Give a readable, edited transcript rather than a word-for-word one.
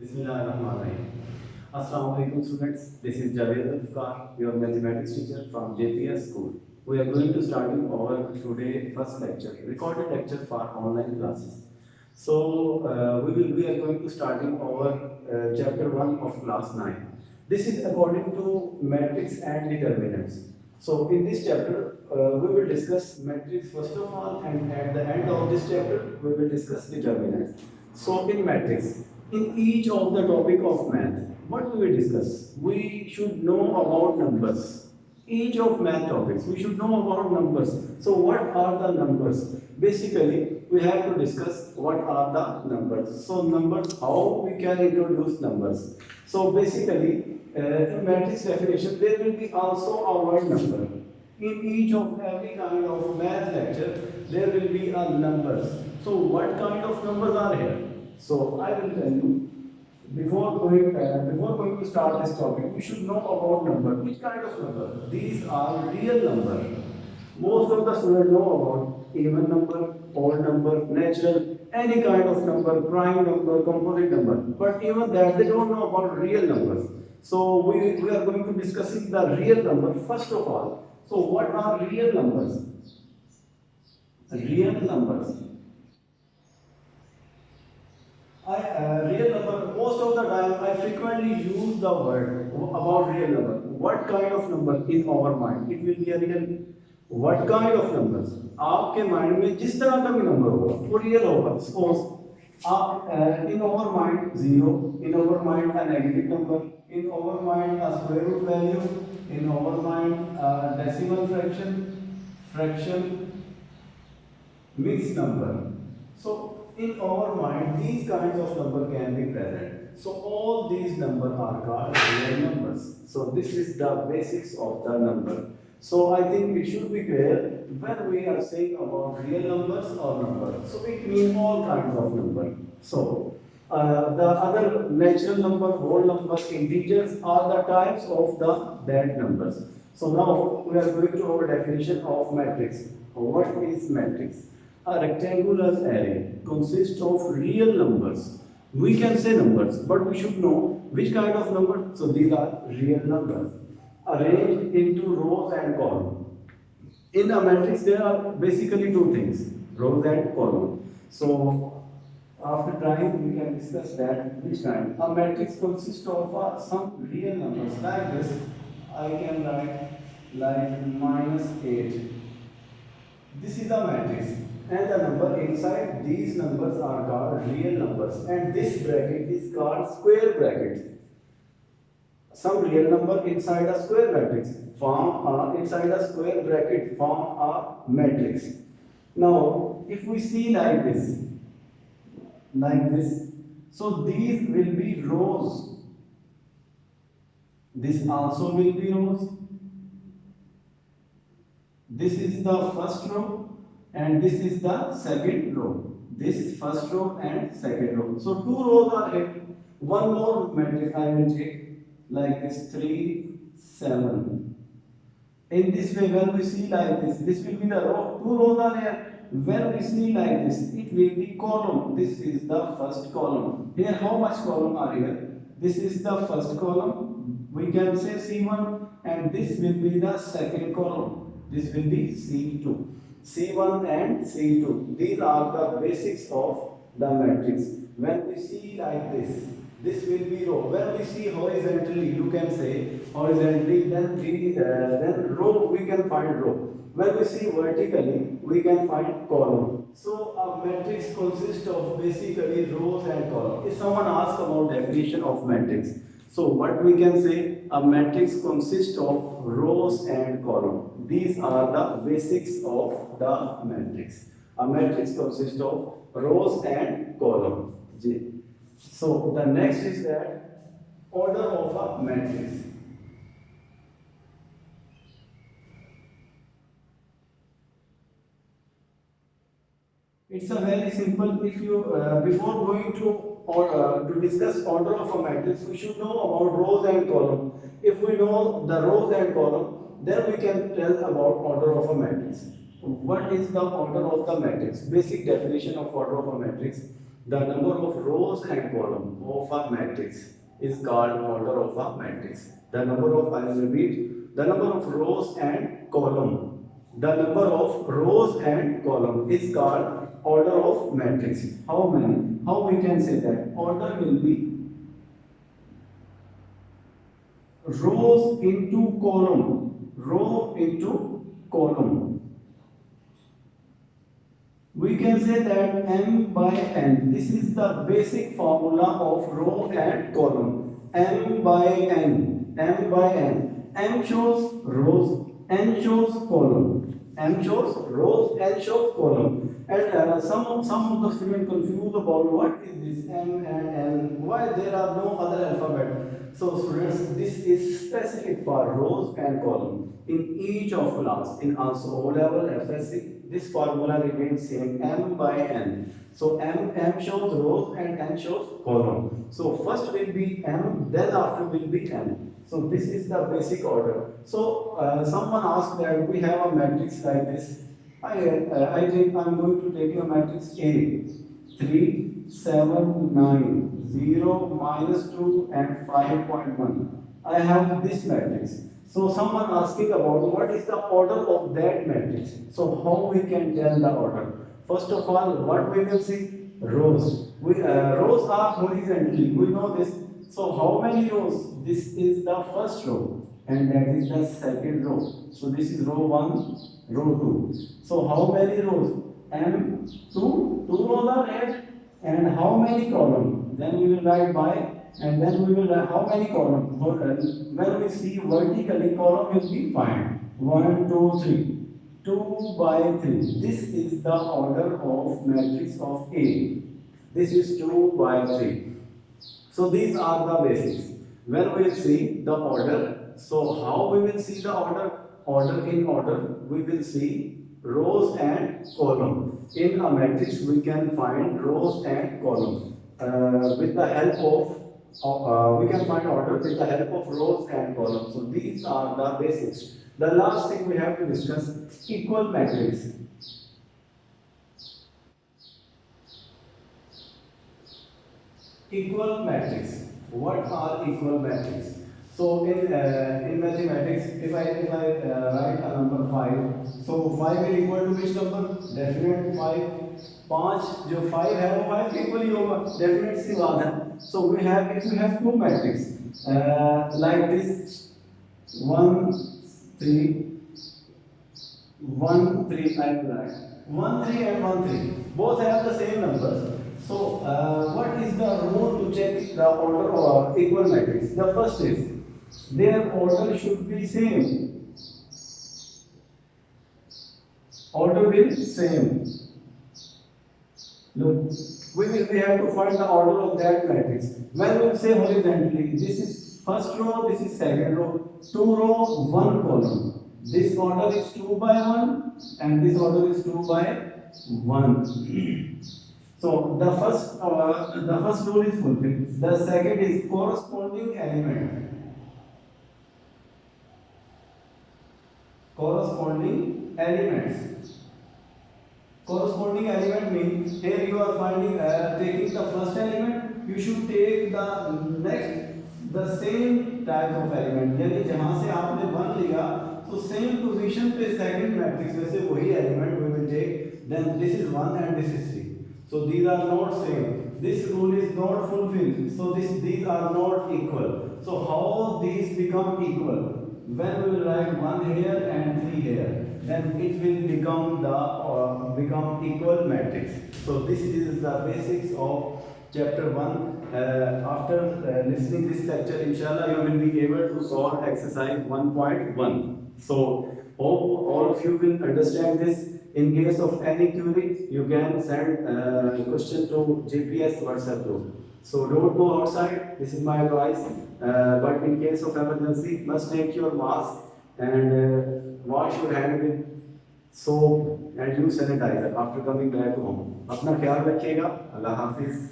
Bismillahirrahmanirrahim. Assalamu alaikum students. This is Javed Afkar, your mathematics teacher from JPS school. We are going to starting our today first lecture, recorded lecture for online classes. We are going to starting our chapter 1 of class 9. This is according to matrix and determinants. So in this chapter, we will discuss matrix first of all, and at the end of this chapter, we will discuss determinants. So in matrix, in each of the topic of math, what we will discuss? We should know about numbers. Each of math topics, we should know about numbers. So what are the numbers? Basically, we have to discuss what are the numbers. So numbers, how we can introduce numbers. So basically, in matrix definition, there will be also a word number. In each of every kind of math lecture, there will be a numbers. So what kind of numbers are here? So I will tell you. Before going to start this topic, we should know about number. Which kind of number? These are real number. Most of the students know about even number, odd number, natural, any kind of number, prime number, composite number. But even that, they don't know about real numbers. So we are going to discussing the real number first of all. So what are real numbers? Real numbers. Real number, most of the time I frequently use the word about real number. What kind of number in our mind? It will be a real. What kind of numbers? आपके mind में जिस तरह का भी number होगा वो real होगा. Suppose आप in our mind zero, in our mind a negative number, in our mind a square root value, in our mind a decimal fraction, mixed number. So in our mind, these kinds of number can be present. So all these numbers are called real numbers. So this is the basics of the number. So I think it should be clear when we are saying about real numbers or numbers. So it means all kinds of number. So the other natural number, whole numbers, integers are the types of the that numbers. So now we are going to our definition of matrix. What is matrix? A rectangular array consists of real numbers. We can say numbers, but we should know which kind of number. So these are real numbers arranged into rows and columns. In a matrix, there are basically two things: rows and columns. So after trying, we can discuss that which kind. A matrix consists of some real numbers like this. I can write like -8. This is a matrix, and the number inside these numbers are called real numbers, and this bracket is called square bracket. Some real number inside a square matrix form inside a square bracket form a matrix. Now, if we see like this, so these will be rows. This also will be rows. This is the first row and this is the second row. This is first row and second row. So two rows are here. One more matrix I will take like this 3, 7. In this way, when we see like this will be the row. Two rows are here. When we see like this, it will be column. This is the first column. Here, how much column are here? This is the first column. We can say C1, and this will be the second column. This will be C2. C1 and C2. These are the basics of the matrix. When we see like this will be row. When we see horizontally, you can say horizontally, then row we can find row. When we see vertically, we can find column. So a matrix consists of basically rows and columns. If someone asks about definition of matrix, so what we can say, a matrix consists of rows and columns. These are the basics of the matrix. A matrix consists of rows and columns. So the next is that order of a matrix. It's a very simple. If you before going to discuss order of a matrix, we should know about rows and column. If we know the rows and column, then we can tell about order of a matrix. What is the order of the matrix? Basic definition of order of a matrix. The number of rows and columns of a matrix is called order of a matrix. The number of, I will repeat, the number of rows and column. The number of rows and column is called order of matrix. How many? How we can say that? Order will be rows into column. Row into column. We can say that m by n. This is the basic formula of row and column. M by n. M by n. M shows rows, n shows column. M shows rows, n shows column. And some of the students confused about what is this m and n. Why there are no other alphabet? So students, this is specific for rows and column. In each of class, in also O level, FSC, this formula remains same, m by n. So m shows rows and n shows column. So first will be m, then after will be n. So this is the basic order. So someone asked that we have a matrix like this. I think I'm going to take a matrix A, 3, 7, 9, 0, minus 2 and 5.1. I have this matrix. So someone asking about what is the order of that matrix. So how we can tell the order? First of all, what we will see? Rows. Rows are horizontally. We know this. So how many rows? This is the first row and that is the second row. So this is row 1, row 2. So how many rows? M, 2 rows are there. And how many columns? Then we will write by, and then we will write how many columns. When we see vertically, column will be fine. 1, 2, 3. 2 by 3. This is the order of matrix of A. This is 2 by 3. So these are the basics. When we will see the order, so how we will see the order? Order in order, we will see rows and column. In a matrix, we can find rows and column. With the help of, we can find order with the help of rows and columns. So these are the basics. The last thing we have to discuss, equal matrix. Equal matrix. What are equal matrix? So in mathematics, if I write a number 5, so 5 will equal to which number? Definite 5. 5 जो 5 है वो 5 equal ही होगा, definite सी बात है. So we have, if we have two matrix like this 1 3 1 3, I will write 1 3 and 1 3 both have the same numbers. So what is the rule to check the order of equal matrix? The first is their order should be same. Order will be same. Look, we have to find the order of that matrix. When we say horizontally, this is first row, this is second row, 2 row, 1 column. This order is 2 by 1 and this order is 2 by 1. So the first rule is fulfilled. The second is corresponding element. Corresponding elements. Corresponding element means here you are finding taking the first element, you should take the next the same type of element. यानी जहाँ से आपने 1 लिया, so same position पे second matrix में से वही element we will take. Then this is 1 and this is 3. So these are not same. This rule is not fulfilled. So these are not equal. So how these become equal? When we will write 1 here and 3 here, then it will become equal matrix. So this is the basics of chapter 1. After listening this lecture, inshallah you will be able to solve exercise 1.1. So hope all of you will understand this. In case of any query, you can send question to GPS WhatsApp group. So don't go outside. This is my advice. But in case of emergency, must take your mask and wash your hand with soap and use sanitizer after coming back home. अपना ख्याल रखिएगा. Allah Hafiz.